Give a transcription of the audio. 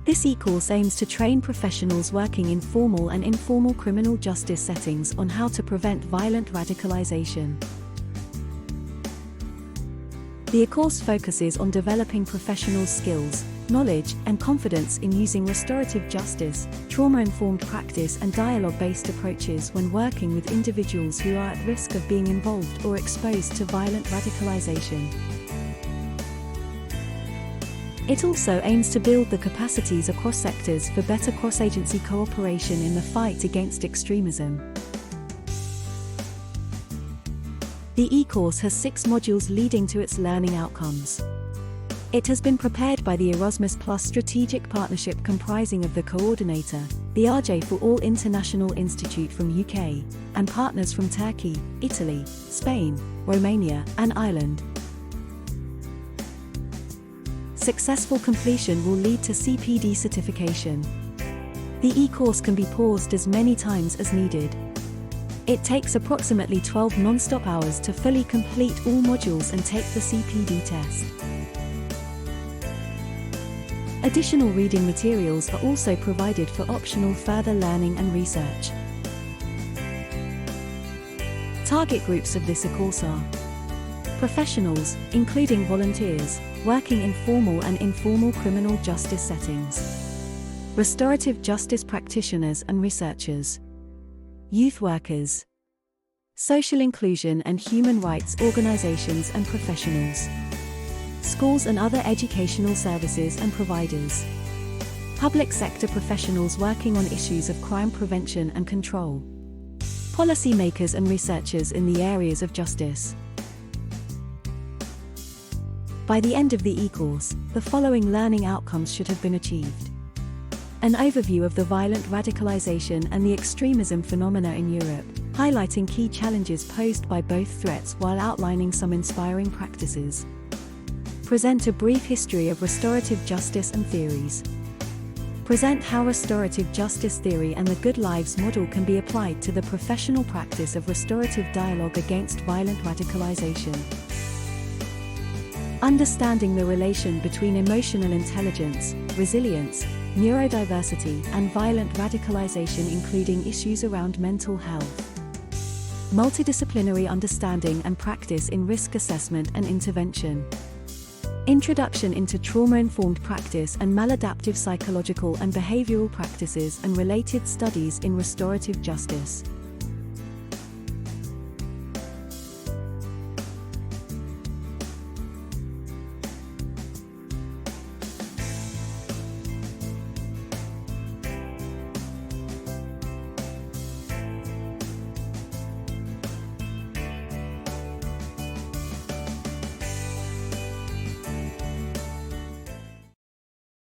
This eCourse aims to train professionals working in formal and informal criminal justice settings on how to prevent violent radicalization. The eCourse focuses on developing professional skills, knowledge, and confidence in using restorative justice, trauma-informed practice and dialogue-based approaches when working with individuals who are at risk of being involved or exposed to violent radicalization. It also aims to build the capacities across sectors for better cross-agency cooperation in the fight against extremism. The eCourse has 6 modules leading to its learning outcomes. It has been prepared by the Erasmus Plus Strategic Partnership comprising of the coordinator, the RJ4All International Institute from UK, and partners from Turkey, Italy, Spain, Romania, and Ireland. Successful completion will lead to CPD certification. The eCourse can be paused as many times as needed. It takes approximately 12 non-stop hours to fully complete all modules and take the CPD test. Additional reading materials are also provided for optional further learning and research. Target groups of this eCourse are professionals, including volunteers, working in formal and informal criminal justice settings, restorative justice practitioners and researchers, youth workers, social inclusion and human rights organizations and professionals, schools and other educational services and providers, public sector professionals working on issues of crime prevention and control, policymakers and researchers in the areas of justice. By the end of the eCourse, the following learning outcomes should have been achieved: an overview of the violent radicalization and the extremism phenomena in Europe, highlighting key challenges posed by both threats while outlining some inspiring practices. Present a brief history of restorative justice and theories. Present how restorative justice theory and the Good Lives model can be applied to the professional practice of restorative dialogue against violent radicalization. Understanding the relation between emotional intelligence, resilience, neurodiversity, and violent radicalization, including issues around mental health. Multidisciplinary understanding and practice in risk assessment and intervention. Introduction into trauma-informed practice and maladaptive psychological and behavioral practices and related studies in restorative justice.